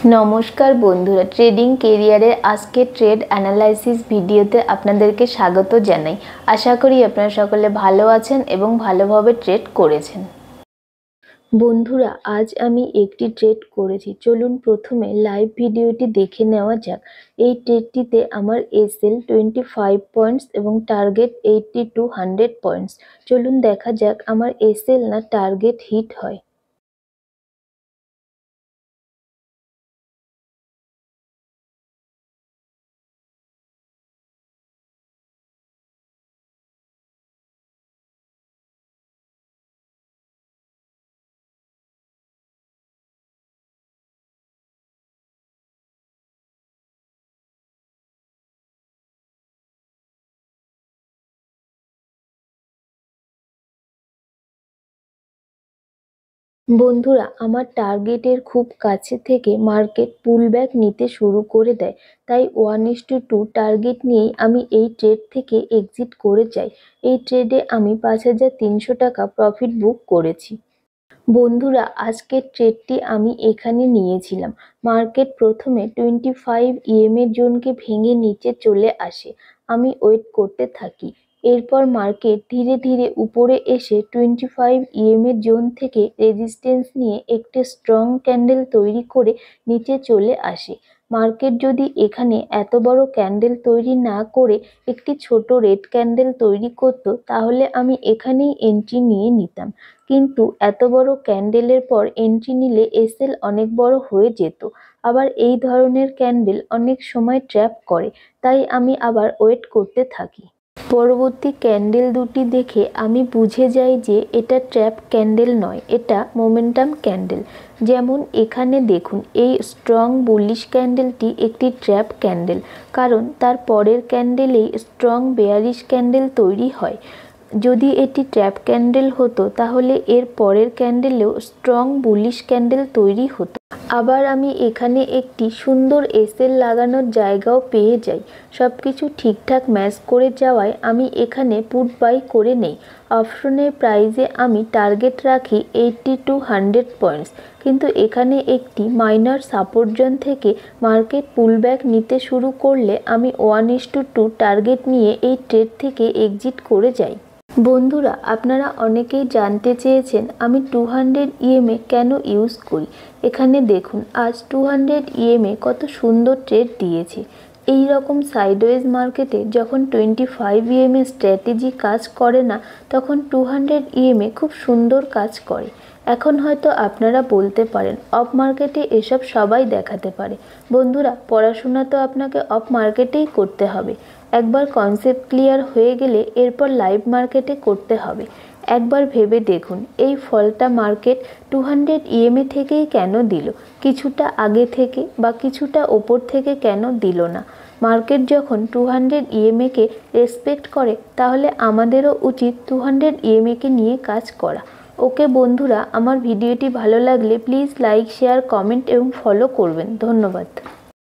নমস্কার বন্ধুরা, ট্রেডিং কেরিয়ারের আজকে ট্রেড অ্যানালাইসিস ভিডিওতে আপনাদেরকে স্বাগত জানাই। আশা করি আপনারা সকলে ভালো আছেন এবং ভালোভাবে ট্রেড করেছেন। বন্ধুরা, আজ আমি একটি ট্রেড করেছি। চলুন প্রথমে লাইভ ভিডিওটি দেখে নেওয়া যাক। এই ট্রেডটিতে আমার এসএল 25 পয়েন্টস এবং টার্গেট 80 to 100 পয়েন্টস। চলুন দেখা যাক আমার এসএল না টার্গেট হিট হয়। বন্ধুরা, আমার টার্গেটের খুব কাছে থেকে মার্কেট পুলব্যাক নিতে শুরু করে দেয়, তাই 1:2 টার্গেট নিয়েই আমি এই ট্রেড থেকে এক্সিট করে যাই। এই ট্রেডে আমি 5,300 টাকা প্রফিট বুক করেছি। বন্ধুরা, আজকের ট্রেডটি আমি এখানে নিয়েছিলাম। মার্কেট প্রথমে 25 EM-এর জোনকে ভেঙে নিচে চলে আসে। আমি ওয়েট করতে থাকি। এরপর মার্কেট ধীরে ধীরে উপরে এসে 25 EM-এর জোন থেকে রেজিস্ট্যান্স নিয়ে একটি স্ট্রং ক্যান্ডেল তৈরি করে নিচে চলে আসে। মার্কেট যদি এখানে এত বড় ক্যান্ডেল তৈরি না করে একটি ছোট রেড ক্যান্ডেল তৈরি করত, তাহলে আমি এখানেই এন্ট্রি নিয়ে নিতাম। কিন্তু এত বড় ক্যান্ডেলের পর এন্ট্রি নিলে এসএল অনেক বড় হয়ে যেত। আবার এই ধরনের ক্যান্ডেল অনেক সময় ট্র্যাপ করে, তাই আমি আবার ওয়েট করতে থাকি। পরবর্তী ক্যান্ডেল দুটি দেখে আমি বুঝে যাই যে এটা ট্র্যাপ ক্যান্ডেল নয়, এটা মোমেন্টাম ক্যান্ডেল। যেমন এখানে দেখুন, এই স্ট্রং বুলিশ ক্যান্ডেলটি একটি ট্র্যাপ ক্যান্ডেল, কারণ তার পরের ক্যান্ডেলেই স্ট্রং বেয়ারিশ ক্যান্ডেল তৈরি হয়। যদি এটি ট্র্যাপ ক্যান্ডেল হতো, তাহলে এর পরের ক্যান্ডেলেও স্ট্রং বুলিশ ক্যান্ডেল তৈরি হতো। আবার আমি এখানে একটি সুন্দর এসএল লাগানোর জায়গাও পেয়ে যাই। সব কিছু ঠিকঠাক ম্যাচ করে যাওয়ায় আমি এখানে পুট বাই করে নেই। অপশনের প্রাইজে আমি টার্গেট রাখি 80 to 100 পয়েন্টস, কিন্তু এখানে একটি মাইনর সাপোর্ট জোন থেকে মার্কেট পুলব্যাক নিতে শুরু করলে আমি 1:2 টার্গেট নিয়ে এই ট্রেড থেকে এক্সিট করে যাই। বন্ধুরা, আপনারা অনেকেই জানতে চেয়েছেন আমি 200 EM-এ কেন ইউজ করি। এখানে দেখুন, আজ 200 EM-এ কত সুন্দর ট্রেড দিয়েছে। এই রকম সাইডওয়েজ মার্কেটে যখন 25 EM-এর স্ট্র্যাটেজি কাজ করে না, তখন 200 EM-এ খুব সুন্দর কাজ করে। এখন হয়তো আপনারা বলতে পারেন, অফ মার্কেটে এসব সবাই দেখাতে পারে। বন্ধুরা, পড়াশোনা তো আপনাকে অফ মার্কেটেই করতে হবে। একবার কনসেপ্ট ক্লিয়ার হয়ে গেলে এরপর লাইভ মার্কেটে করতে হবে। একবার ভেবে দেখুন, এই ফলটা মার্কেট 200 EM-এ থেকেই কেন দিল, কিছুটা আগে থেকে বা কিছুটা ওপর থেকে কেন দিল না। মার্কেট যখন 200 EM-কে রেসপেক্ট করে, তাহলে আমাদেরও উচিত 200 EM-কে নিয়ে কাজ করা। ওকে বন্ধুরা, আমার ভিডিওটি ভালো লাগলে প্লিজ লাইক, শেয়ার, কমেন্ট এবং ফলো করবেন। ধন্যবাদ।